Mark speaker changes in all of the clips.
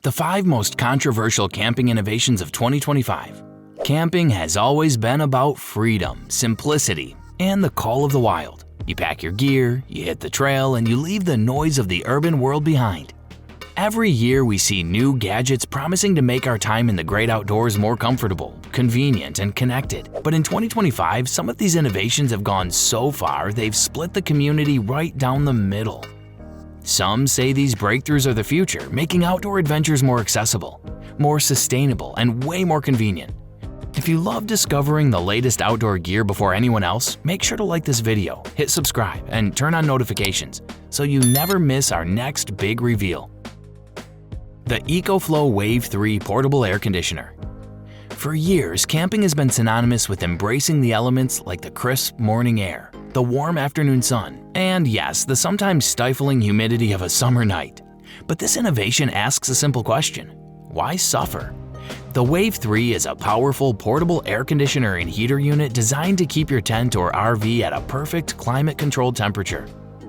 Speaker 1: The 5 most controversial camping innovations of 2025. Camping has always been about freedom, simplicity, and the call of the wild. You pack your gear, you hit the trail, and you leave the noise of the urban world behind. Every year we see new gadgets promising to make our time in the great outdoors more comfortable, convenient, and connected. But in 2025, some of these innovations have gone so far they've split the community right down the middle. Some say these breakthroughs are the future, making outdoor adventures more accessible, more sustainable, and way more convenient. If you love discovering the latest outdoor gear before anyone else, make sure to like this video, hit subscribe, and turn on notifications so you never miss our next big reveal. The Ecoflow Wave 3 Portable Air Conditioner. For years, camping has been synonymous with embracing the elements like the crisp morning air, the warm afternoon sun, and yes, the sometimes stifling humidity of a summer night. But this innovation asks a simple question: why suffer? The Wave 3 is a powerful portable air conditioner and heater unit designed to keep your tent or RV at a perfect climate-controlled temperature.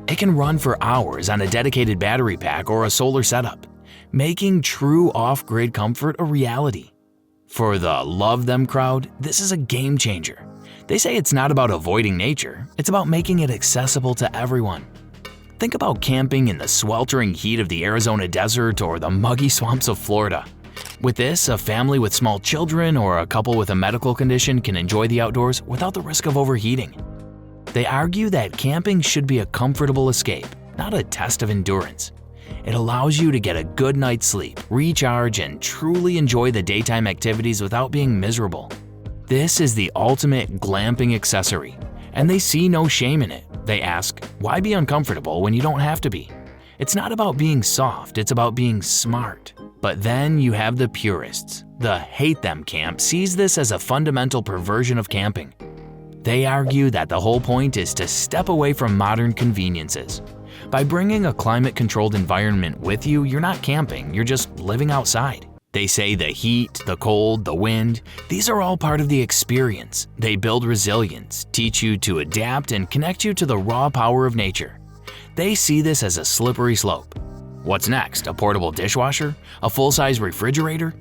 Speaker 1: It can run for hours on a dedicated battery pack or a solar setup, making true off-grid comfort a reality. For the love them crowd, this is a game changer. They say it's not about avoiding nature, it's about making it accessible to everyone. Think about camping in the sweltering heat of the Arizona desert or the muggy swamps of Florida. With this, a family with small children or a couple with a medical condition can enjoy the outdoors without the risk of overheating. They argue that camping should be a comfortable escape, not a test of endurance. It allows you to get a good night's sleep, recharge, and truly enjoy the daytime activities without being miserable. This is the ultimate glamping accessory, and they see no shame in it. They ask, why be uncomfortable when you don't have to be? It's not about being soft, it's about being smart. But then you have the purists. The hate them camp sees this as a fundamental perversion of camping. They argue that the whole point is to step away from modern conveniences. By bringing a climate-controlled environment with you, you're not camping, you're just living outside. They say the heat, the cold, the wind, these are all part of the experience. They build resilience, teach you to adapt, and connect you to the raw power of nature. They see this as a slippery slope. What's next? A portable dishwasher? A full-size refrigerator?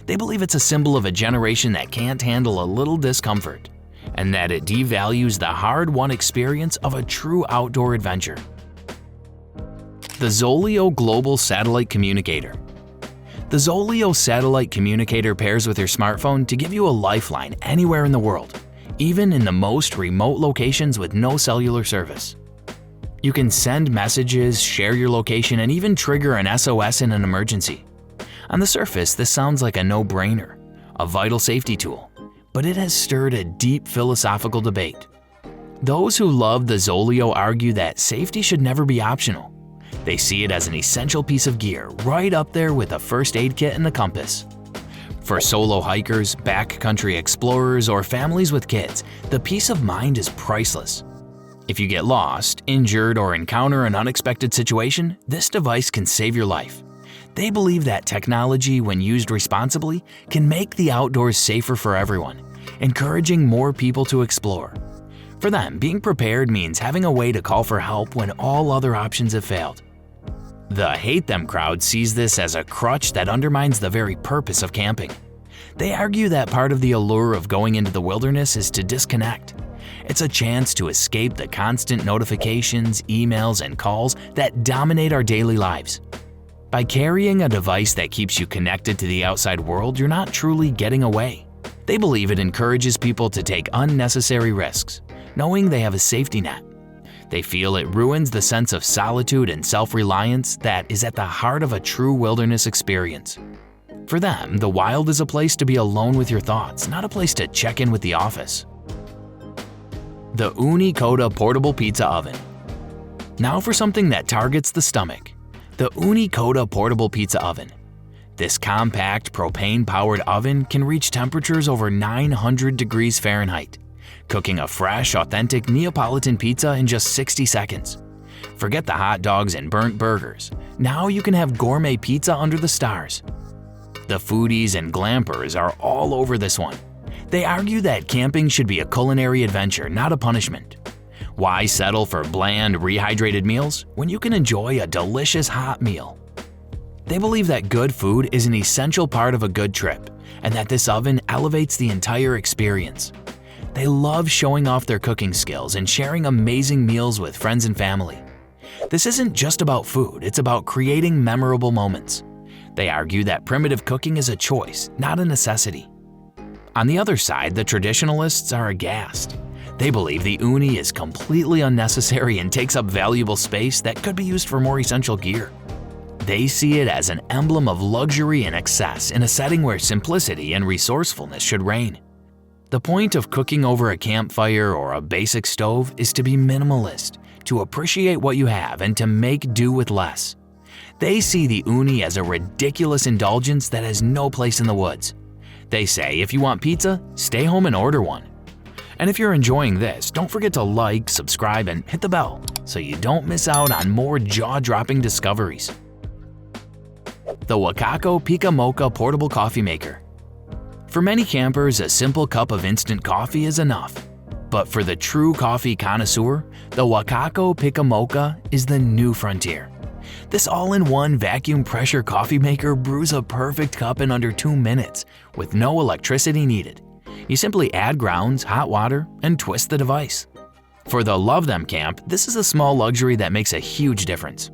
Speaker 1: They believe it's a symbol of a generation that can't handle a little discomfort, and that it devalues the hard-won experience of a true outdoor adventure. The ZOLEO Global Satellite Communicator. The ZOLEO Satellite Communicator pairs with your smartphone to give you a lifeline anywhere in the world, even in the most remote locations with no cellular service. You can send messages, share your location, and even trigger an SOS in an emergency. On the surface, this sounds like a no-brainer, a vital safety tool, but it has stirred a deep philosophical debate. Those who love the ZOLEO argue that safety should never be optional. They see it as an essential piece of gear, right up there with a first aid kit and a compass. For solo hikers, backcountry explorers, or families with kids, the peace of mind is priceless. If you get lost, injured, or encounter an unexpected situation, this device can save your life. They believe that technology, when used responsibly, can make the outdoors safer for everyone, encouraging more people to explore. For them, being prepared means having a way to call for help when all other options have failed. The hate them crowd sees this as a crutch that undermines the very purpose of camping. They argue that part of the allure of going into the wilderness is to disconnect. It's a chance to escape the constant notifications, emails, and calls that dominate our daily lives. By carrying a device that keeps you connected to the outside world, you're not truly getting away. They believe it encourages people to take unnecessary risks, knowing they have a safety net. They feel it ruins the sense of solitude and self-reliance that is at the heart of a true wilderness experience. For them, the wild is a place to be alone with your thoughts, not a place to check in with the office. The Ooni Koda Portable Pizza Oven. Now for something that targets the stomach. The Ooni Koda Portable Pizza Oven. This compact propane-powered oven can reach temperatures over 900 degrees Fahrenheit, cooking a fresh, authentic Neapolitan pizza in just 60 seconds. Forget the hot dogs and burnt burgers. Now you can have gourmet pizza under the stars. The foodies and glampers are all over this one. They argue that camping should be a culinary adventure, not a punishment. Why settle for bland, rehydrated meals when you can enjoy a delicious hot meal? They believe that good food is an essential part of a good trip, and that this oven elevates the entire experience. They love showing off their cooking skills and sharing amazing meals with friends and family. This isn't just about food, it's about creating memorable moments. They argue that primitive cooking is a choice, not a necessity. On the other side, the traditionalists are aghast. They believe the Ooni is completely unnecessary and takes up valuable space that could be used for more essential gear. They see it as an emblem of luxury and excess in a setting where simplicity and resourcefulness should reign. The point of cooking over a campfire or a basic stove is to be minimalist, to appreciate what you have and to make do with less. They see the Ooni as a ridiculous indulgence that has no place in the woods. They say if you want pizza, stay home and order one. And if you're enjoying this, don't forget to like, subscribe, and hit the bell so you don't miss out on more jaw-dropping discoveries. The Wakako Pika Mocha Portable Coffee Maker. For many campers, a simple cup of instant coffee is enough. But for the true coffee connoisseur, the Wakako Pika Mocha is the new frontier. This all-in-one vacuum pressure coffee maker brews a perfect cup in under 2 minutes with no electricity needed. You simply add grounds, hot water, and twist the device. For the Love Them camp, this is a small luxury that makes a huge difference.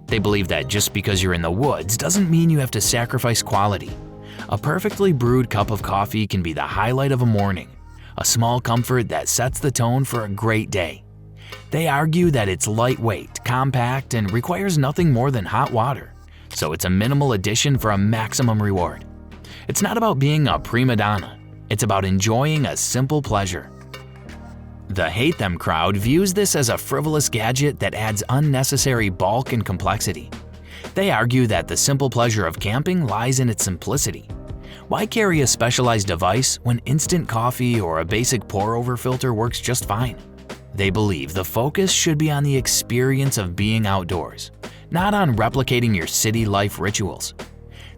Speaker 1: They believe that just because you're in the woods doesn't mean you have to sacrifice quality. A perfectly brewed cup of coffee can be the highlight of a morning, a small comfort that sets the tone for a great day. They argue that it's lightweight, compact, and requires nothing more than hot water, so it's a minimal addition for a maximum reward. It's not about being a prima donna, it's about enjoying a simple pleasure. The Hate Them crowd views this as a frivolous gadget that adds unnecessary bulk and complexity. They argue that the simple pleasure of camping lies in its simplicity. Why carry a specialized device when instant coffee or a basic pour-over filter works just fine? They believe the focus should be on the experience of being outdoors, not on replicating your city life rituals.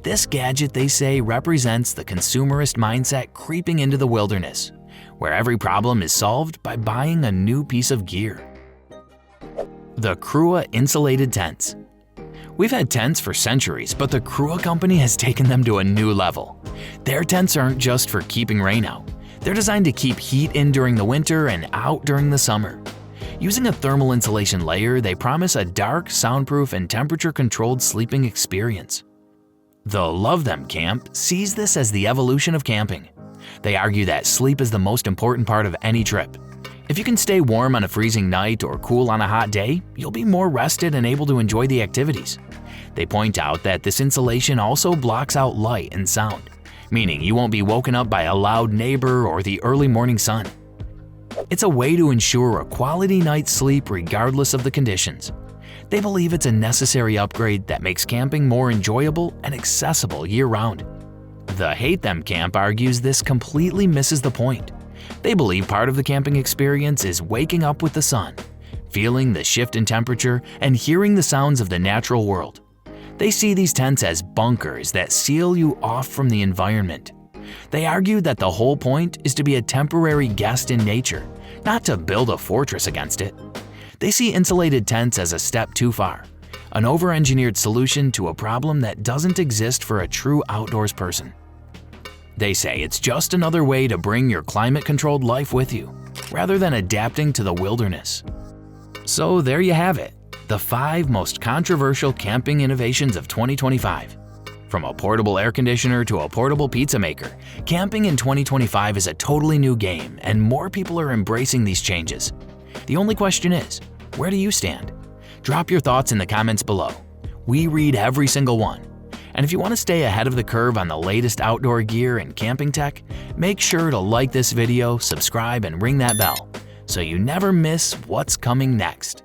Speaker 1: This gadget, they say, represents the consumerist mindset creeping into the wilderness, where every problem is solved by buying a new piece of gear. The Crua Insulated Tents. We've had tents for centuries, but the Crua company has taken them to a new level. Their tents aren't just for keeping rain out. They're designed to keep heat in during the winter and out during the summer. Using a thermal insulation layer, they promise a dark, soundproof, and temperature-controlled sleeping experience. The Love Them camp sees this as the evolution of camping. They argue that sleep is the most important part of any trip. If you can stay warm on a freezing night or cool on a hot day, you'll be more rested and able to enjoy the activities. They point out that this insulation also blocks out light and sound, meaning you won't be woken up by a loud neighbor or the early morning sun. It's a way to ensure a quality night's sleep regardless of the conditions. They believe it's a necessary upgrade that makes camping more enjoyable and accessible year-round. The Hate Them camp argues this completely misses the point. They believe part of the camping experience is waking up with the sun, feeling the shift in temperature, and hearing the sounds of the natural world. They see these tents as bunkers that seal you off from the environment. They argue that the whole point is to be a temporary guest in nature, not to build a fortress against it. They see insulated tents as a step too far, an over-engineered solution to a problem that doesn't exist for a true outdoors person. They say it's just another way to bring your climate-controlled life with you, rather than adapting to the wilderness. So there you have it, the 5 most controversial camping innovations of 2025. From a portable air conditioner to a portable pizza maker, camping in 2025 is a totally new game, and more people are embracing these changes. The only question is, where do you stand? Drop your thoughts in the comments below. We read every single one. And if you want to stay ahead of the curve on the latest outdoor gear and camping tech, make sure to like this video, subscribe, and ring that bell so you never miss what's coming next.